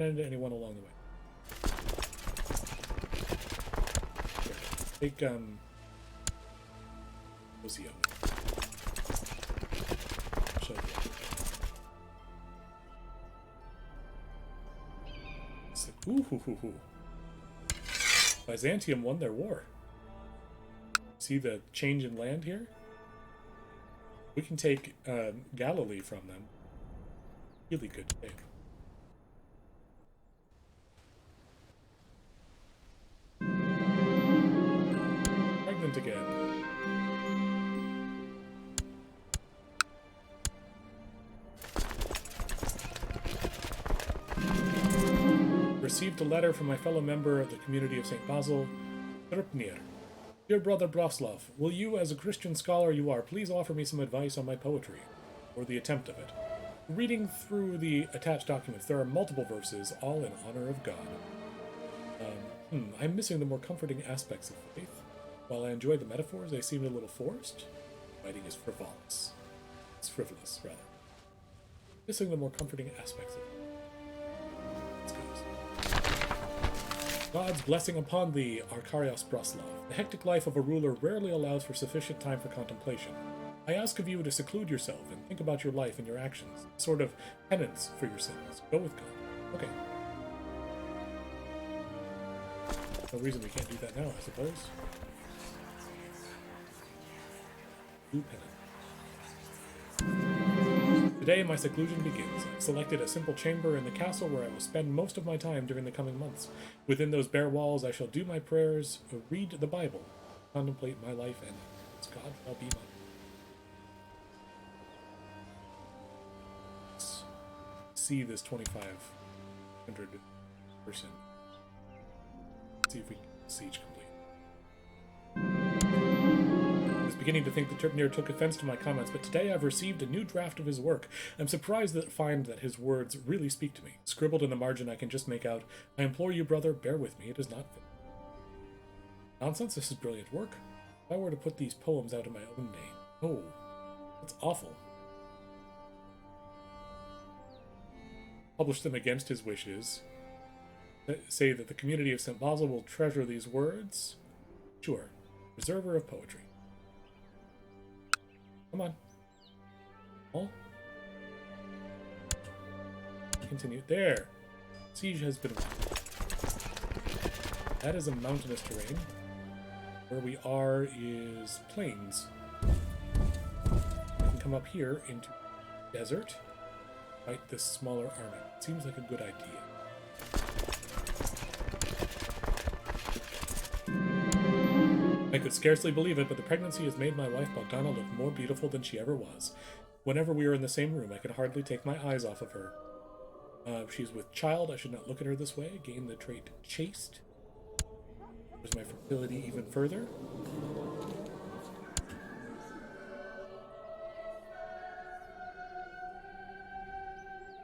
recommend to anyone along the way. Take, Osio. Show you. Ooh. Byzantium won their war. See the change in land here? We can take Galilee from them. Really good take. Pregnant again. Received a letter from my fellow member of the community of St. Basil, Trpnir. Dear brother Broslov, will you, as a Christian scholar you are, please offer me some advice on my poetry, or the attempt of it? Reading through the attached documents, there are multiple verses, all in honor of God. I'm missing the more comforting aspects of faith. While I enjoy the metaphors, they seem a little forced. Writing is frivolous. It's frivolous, rather. Missing the more comforting aspects of it. God's blessing upon thee, Arkarios Broslov. The hectic life of a ruler rarely allows for sufficient time for contemplation. I ask of you to seclude yourself and think about your life and your actions, a sort of penance for your sins. Go with God. Okay. No reason we can't do that now, I suppose. Do penance. Today my seclusion begins. I've selected a simple chamber in the castle where I will spend most of my time during the coming months. Within those bare walls I shall do my prayers, read the Bible, contemplate my life, and God shall be my see this 2,500 person. See if we can siege complete. I was beginning to think that Trpnir took offense to my comments, but today I've received a new draft of his work. I'm surprised to find that his words really speak to me. Scribbled in the margin I can just make out, I implore you, brother, bear with me, it is not fit. Nonsense, this is brilliant work. If I were to put these poems out in my own name. Oh, that's awful. Publish them against his wishes. Say that the community of St. Basil will treasure these words. Sure. Preserver of poetry. Come on. Oh. Continue. There. Siege has been won. That is a mountainous terrain. Where we are is plains. We can come up here into desert. Fight this smaller army. Seems like a good idea. I could scarcely believe it, but the pregnancy has made my wife Bogdana look more beautiful than she ever was. Whenever we are in the same room, I can hardly take my eyes off of her. If she's with child, I should not look at her this way. Gain the trait chaste. There's my fertility even further.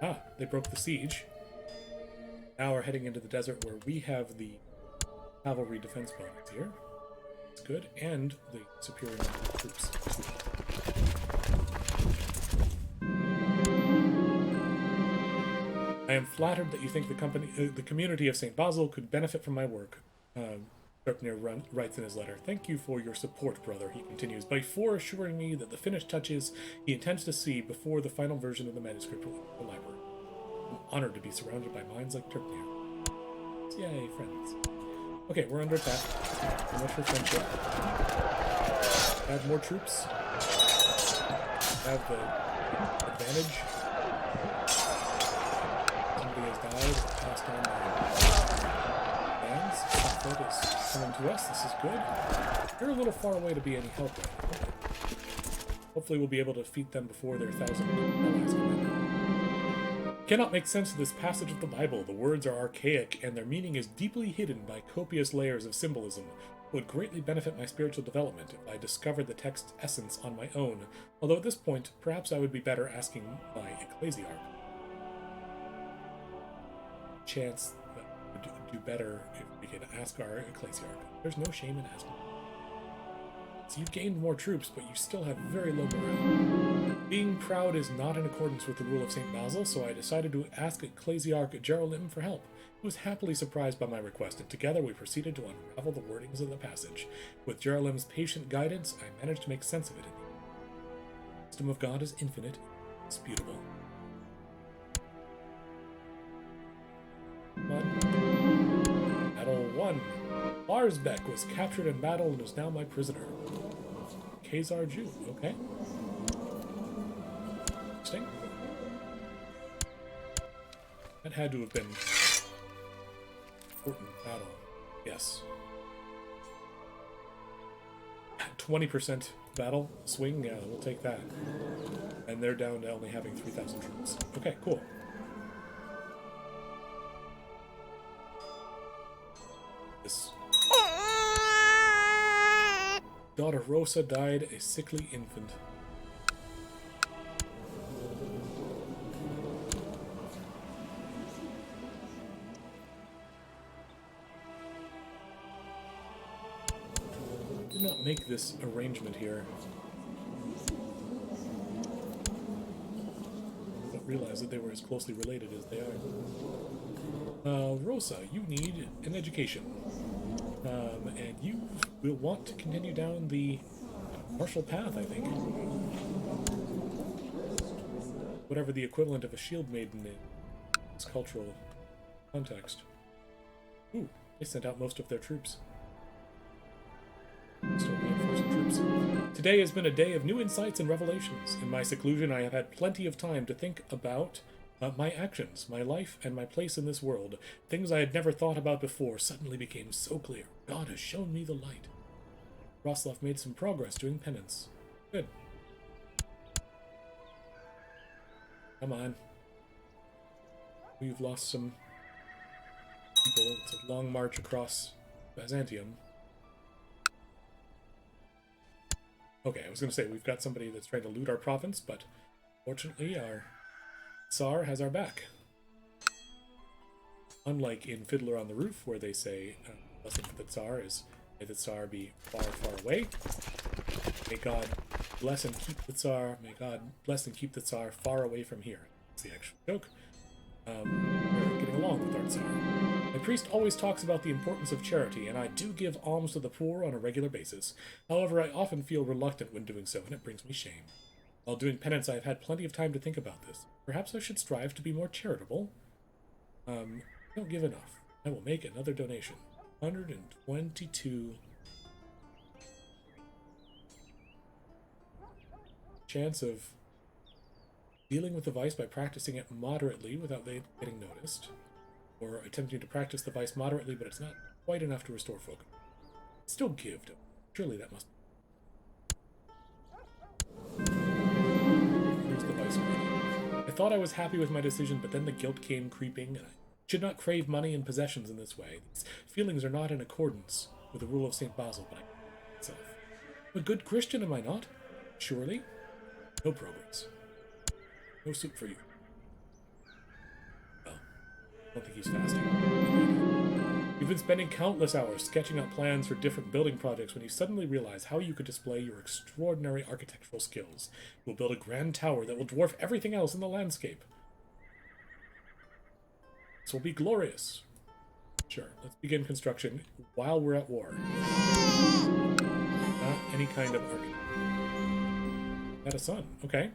Ah, they broke the siege. Now we're heading into the desert where we have the cavalry defense bonus here. It's good, and the superior number of troops. I am flattered that you think the community of St. Basil could benefit from my work. Trpnir writes in his letter, "Thank you for your support, brother," he continues, before assuring me that the finished touches he intends to see before the final version of the manuscript will leave the library. I'm honored to be surrounded by minds like Trpnir. Yay, friends. Okay, we're under attack. So much for friendship. Add more troops. Have the advantage. Somebody has died. Passed on my lands. That is coming to us. This is good. They're a little far away to be any help right now. Okay. Hopefully we'll be able to defeat them before their 1,000 allies come in. Cannot make sense of this passage of the Bible. The words are archaic, and their meaning is deeply hidden by copious layers of symbolism. It would greatly benefit my spiritual development if I discovered the text's essence on my own, although at this point, perhaps I would be better asking my ecclesiarch. Chance that we would do better if we could ask our ecclesiarch. There's no shame in asking. So you've gained more troops, but you still have very low morale. Being proud is not in accordance with the rule of St. Basil, so I decided to ask Ecclesiarch Jerolim for help. He was happily surprised by my request, and together we proceeded to unravel the wordings of the passage. With Jerolim's patient guidance, I managed to make sense of it. The wisdom of God is infinite, indisputable. Battle 1. Larsbeck was captured in battle and is now my prisoner. Khazar Jew, okay. Interesting. That had to have been an important battle. Yes. 20% battle swing, yeah, we'll take that. And they're down to only having 3,000 troops. Okay, cool. This daughter Rosa died a sickly infant. Did not make this arrangement here. Don't realize that they were as closely related as they are. Rosa, you need an education. And you will want to continue down the martial path, I think. Whatever the equivalent of a shield maiden in this cultural context. Ooh, they sent out most of their troops. Still reinforcing troops. Today has been a day of new insights and revelations. In my seclusion, I have had plenty of time to think about my actions, my life, and my place in this world. Things I had never thought about before suddenly became so clear. God has shown me the light. Roslav made some progress doing penance. Good. Come on. We've lost some people. It's a long march across Byzantium. Okay, I was going to say, we've got somebody that's trying to loot our province, but fortunately our Tsar has our back. Unlike in Fiddler on the Roof, where they say, blessing for the Tsar is, may the Tsar be far, far away. May God bless and keep the Tsar. May God bless and keep the Tsar far away from here. That's the actual joke. We're getting along with our Tsar. My priest always talks about the importance of charity, and I do give alms to the poor on a regular basis. However, I often feel reluctant when doing so, and it brings me shame. While doing penance, I have had plenty of time to think about this. Perhaps I should strive to be more charitable. I don't give enough. I will make another donation. 122. Chance of dealing with the vice by practicing it moderately without getting noticed. Or attempting to practice the vice moderately, but it's not quite enough to restore focus. Still give. Surely that must be. Here's the vice grading. I thought I was happy with my decision, but then the guilt came creeping, and I should not crave money and possessions in this way. These feelings are not in accordance with the rule of St. Basil, but I myself. I'm a good Christian, am I not? Surely? No progress. No soup for you. Well, I don't think he's fasting. You've been spending countless hours sketching out plans for different building projects when you suddenly realize how you could display your extraordinary architectural skills. You'll build a grand tower that will dwarf everything else in the landscape. This will be glorious. Sure, let's begin construction while we're at war. Not any kind of architect. Had a son, okay.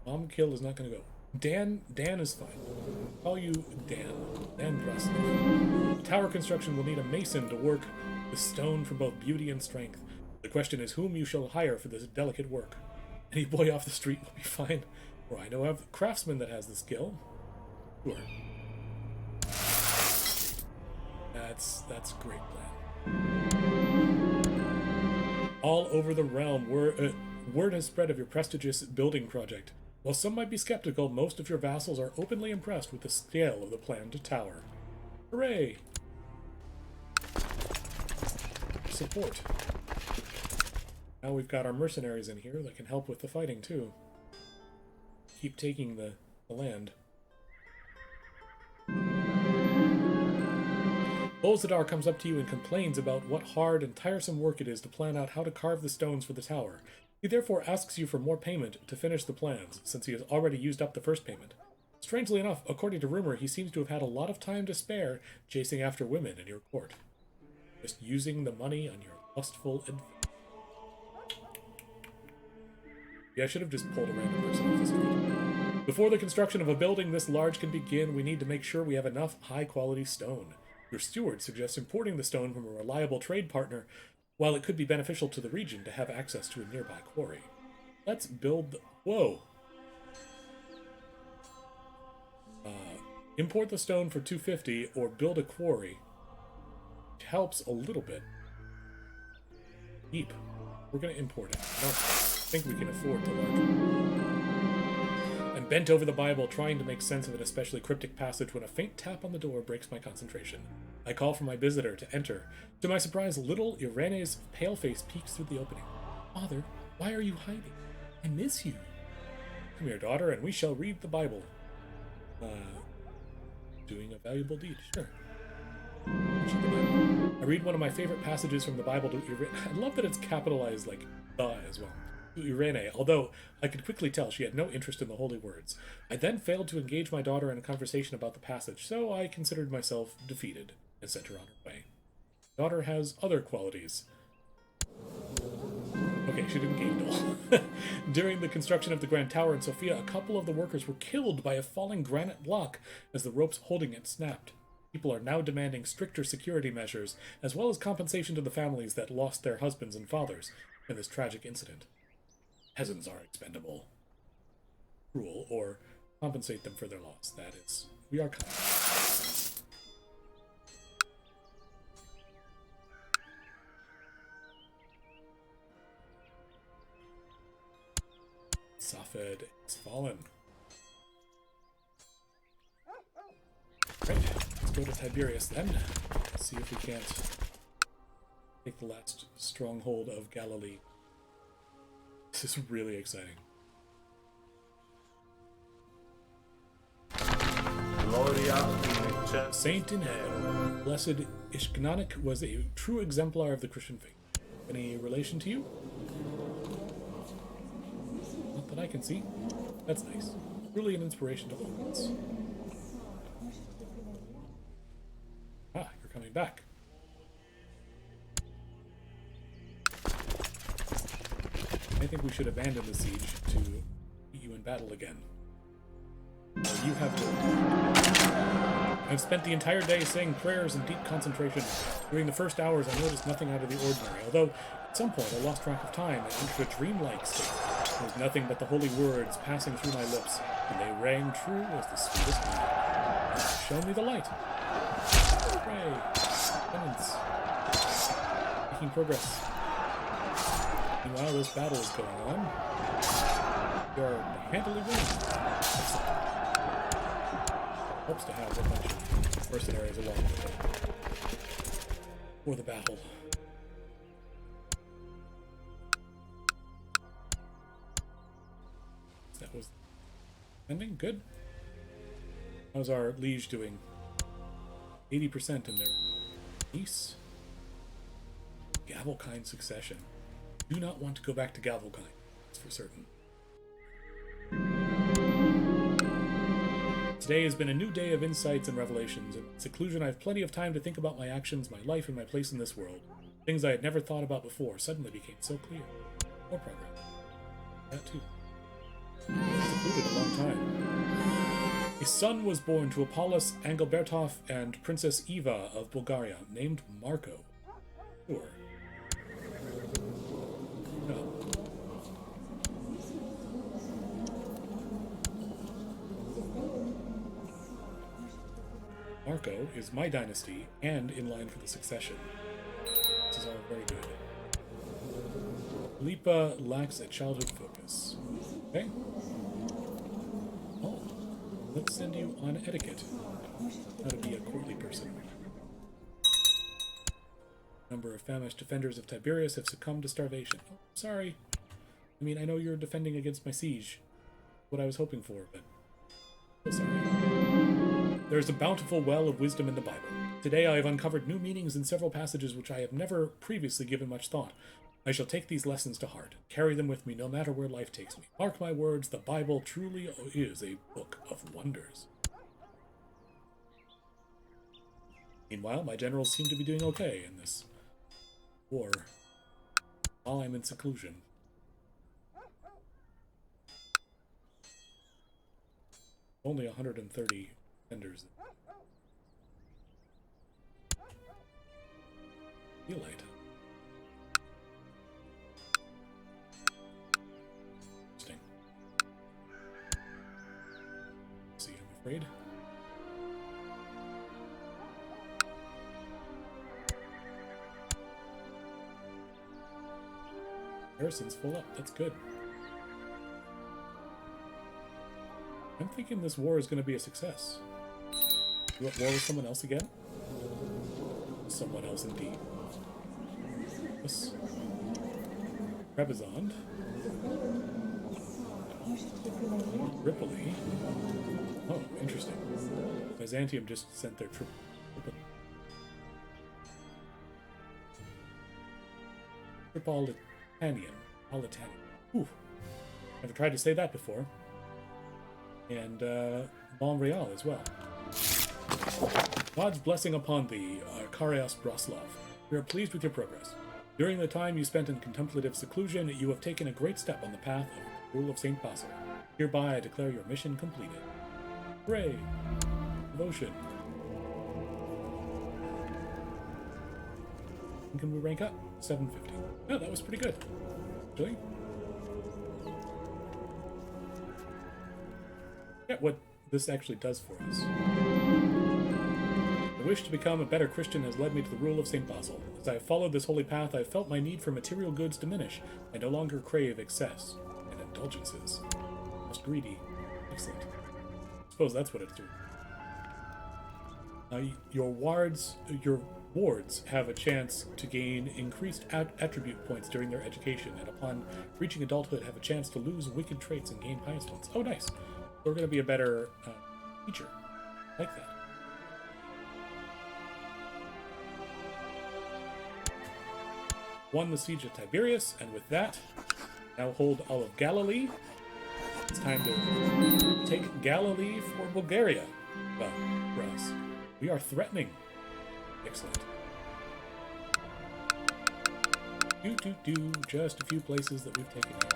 Mom kill is not going to go. Dan is fine. I'll call you Dan. Dan Braslov. Tower construction will need a mason to work the stone for both beauty and strength. The question is whom you shall hire for this delicate work. Any boy off the street will be fine, or I know of a craftsman that has the skill. Sure. That's a great plan. All over the realm, word has spread of your prestigious building project. While some might be skeptical, most of your vassals are openly impressed with the scale of the planned tower. Hooray! Support. Now we've got our mercenaries in here that can help with the fighting, too. Keep taking the land. Bolzadar comes up to you and complains about what hard and tiresome work it is to plan out how to carve the stones for the tower. He therefore asks you for more payment to finish the plans, since he has already used up the first payment. Strangely enough, according to rumor, he seems to have had a lot of time to spare chasing after women in your court. Just using the money on your lustful adventure. Yeah, I should have just pulled a random person off the street. Before the construction of a building this large can begin, we need to make sure we have enough high-quality stone. Your steward suggests importing the stone from a reliable trade partner, while it could be beneficial to the region to have access to a nearby quarry. Let's build the... Whoa! Import the stone for 250 or build a quarry. It helps a little bit. Deep. We're going to import it. I don't think we can afford the large one. I'm bent over the Bible, trying to make sense of an especially cryptic passage when a faint tap on the door breaks my concentration. I call for my visitor to enter. To my surprise, little Irene's pale face peeks through the opening. Father, why are you hiding? I miss you. Come here, daughter, and we shall read the Bible. Doing a valuable deed, sure. I read one of my favorite passages from the Bible to Irene. I love that it's capitalized like "the" as well. To Irene, although I could quickly tell she had no interest in the holy words. I then failed to engage my daughter in a conversation about the passage, so I considered myself defeated and sent her on her way. Daughter has other qualities. Okay, she didn't gain dull. During the construction of the Grand Tower in Sofia, a couple of the workers were killed by a falling granite block as the ropes holding it snapped. People are now demanding stricter security measures, as well as compensation to the families that lost their husbands and fathers in this tragic incident. Peasants are expendable. Rule, or compensate them for their loss. That is, we are kind. Safed is fallen. Right, let's go to Tiberias then. See if we can't take the last stronghold of Galilee. This is really exciting. Saint in heaven, blessed Ishgnanik was a true exemplar of the Christian faith. Any relation to you? Not that I can see. That's nice. Really an inspiration to locals. Ah, you're coming back. I think we should abandon the siege to meet you in battle again. You have to. I've spent the entire day saying prayers in deep concentration. During the first hours, I noticed nothing out of the ordinary, although at some point I lost track of time and entered a dreamlike state. There was nothing but the holy words passing through my lips, and they rang true as the sweetest music. Show me the light. Pray. Penance. Making progress. Meanwhile, this battle is going on. You are handily winning. Excellent. Helps to have a bunch of mercenaries along with it. For the battle. That was ending. Good. How's our liege doing? 80% in their peace. Gavelkind succession. Do not want to go back to Gavelkind. That's for certain. Today has been a new day of insights and revelations. In seclusion, I have plenty of time to think about my actions, my life, and my place in this world. Things I had never thought about before suddenly became so clear. More progress. That too. Secluded a long time. A son was born to Apollos Angilbertov and Princess Eva of Bulgaria, named Marco. Sure. No. Marco is my dynasty and in line for the succession. This is all very good. Lipa lacks a childhood focus. Okay. Oh, let's send you on etiquette. How to be a courtly person. Number of famished defenders of Tiberias have succumbed to starvation. Oh, sorry. I mean, I know you're defending against my siege. What I was hoping for, but... Oh, sorry. There is a bountiful well of wisdom in the Bible. Today I have uncovered new meanings in several passages which I have never previously given much thought. I shall take these lessons to heart, carry them with me no matter where life takes me. Mark my words, the Bible truly is a book of wonders. Meanwhile, my generals seem to be doing okay in this war while I'm in seclusion. Only 130 vendors. Elite. Interesting. See, I'm afraid. Harrison's full up. That's good. I'm thinking this war is going to be a success. You want war with someone else again? Someone else indeed. Yes. Trebizond. Tripoli. Oh, interesting. Byzantium just sent their Tripoli. Tripolitanian. Ooh. Never tried to say that before. And Montreal as well. God's blessing upon thee, Karios Broslov. We are pleased with your progress. During the time you spent in contemplative seclusion, you have taken a great step on the path of the rule of St. Basil. Hereby I declare your mission completed. Hooray! Devotion. And can we rank up? 750. Oh, that was pretty good. Actually. Yeah, what this actually does for us. The wish to become a better Christian has led me to the rule of St. Basil. As I have followed this holy path, I have felt my need for material goods diminish. I no longer crave excess and indulgences. Most greedy. Excellent. I suppose that's what it's doing. Your wards have a chance to gain increased attribute points during their education, and upon reaching adulthood have a chance to lose wicked traits and gain pious ones. Oh, nice. We're going to be a better teacher. I like that. Won the siege of Tiberias, and with that, now hold all of Galilee. It's time to take Galilee for Bulgaria. Well, for us. We are threatening. Excellent. Just a few places that we've taken out.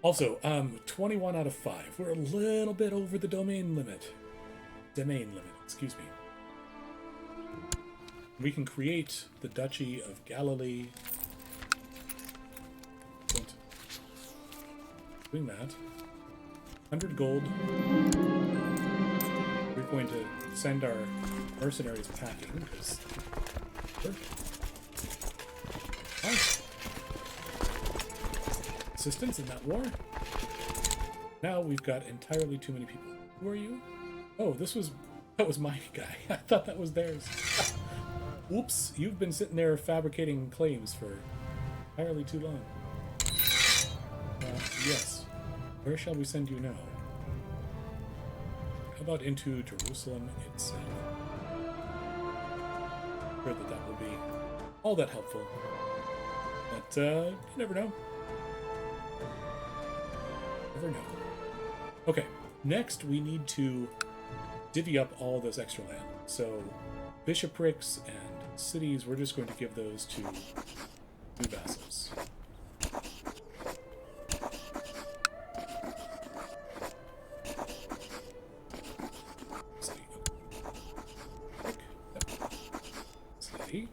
Also, 21 out of 5. We're a little bit over the domain limit. Excuse me. We can create the Duchy of Galilee. Doing that. 100 gold. We're going to send our mercenaries packing, because... Nice. Assistance in that war. Now we've got entirely too many people. Who are you? Oh, that was my guy. I thought that was theirs. Oops, you've been sitting there fabricating claims for entirely too long. Yes. Where shall we send you now? How about into Jerusalem itself? I'm sure that will be all that helpful. But, you never know. Never know. Okay, next we need to divvy up all this extra land. So, bishoprics and cities, we're just going to give those to new vassals. City.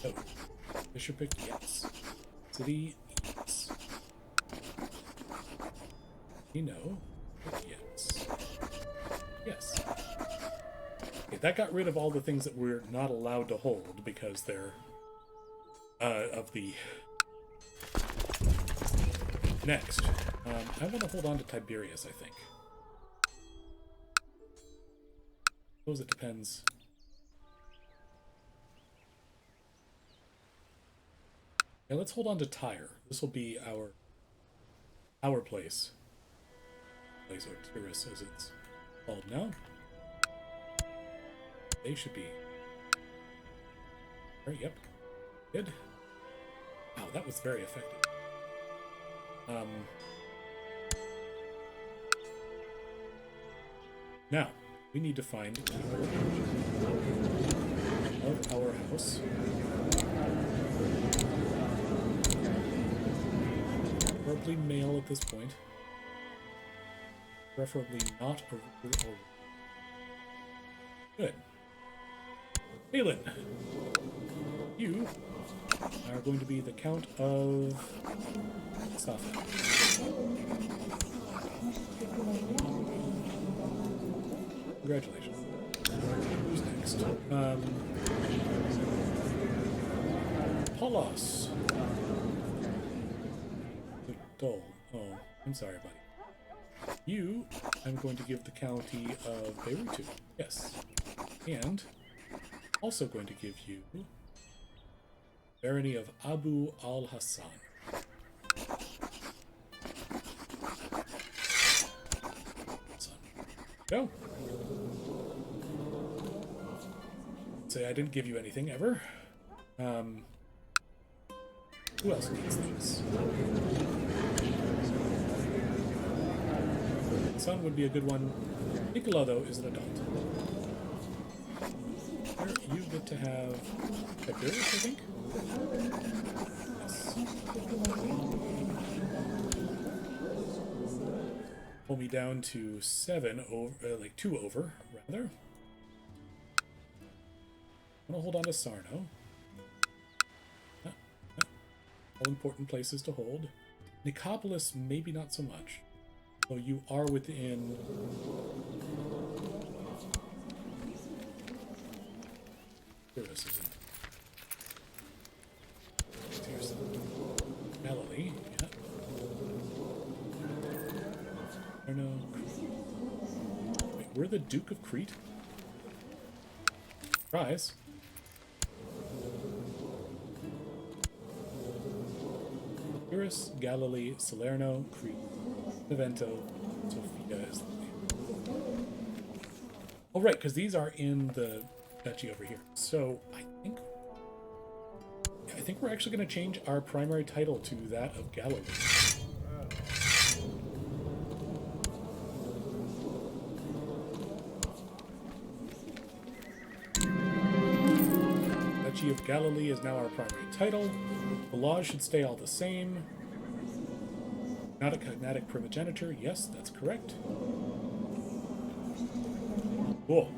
Oh, bishopric, yes. City, yes. You know, yes. Yes. Okay, that got rid of all the things that we're not allowed to hold because they're of the... Next, I want to hold on to Tiberias, I think. I suppose it depends. Yeah, let's hold on to Tyre. This will be our place. Place or Tyrus, as it's called now. They should be Yep. Good. Wow, that was very effective. Now, we need to find of our house. Preferably male at this point. Preferably not a ruler or... Good. Balin, you are going to be the Count of Safa. Congratulations. Who's next? Paulos. Dole. Oh, I'm sorry, buddy. You, I'm going to give the county of Beirut to. Yes. And also going to give you barony of Abu al-Hassan. Go. Say I didn't give you anything ever. Who else needs these? Son would be a good one. Nicola, though, is an adult. Here, you get to have Tiberius, I think? Yes. Pull me down to 7 over, like 2 over, rather. I'm gonna hold on to Sarno. All important places to hold. Nicopolis, maybe not so much. So you are within... Pyrrhus isn't. Here's Galilee, yeah. Oh no. Wait, we're the Duke of Crete? Surprise. Pyrrhus, Galilee, Salerno, Crete, Evento, Sophia is the name. Oh, right, because these are in the duchy over here. So I think we're actually going to change our primary title to that of Galilee. Duchy of Galilee is now our primary title. The laws should stay all the same. Not a cognatic primogeniture. Yes, that's correct. Cool.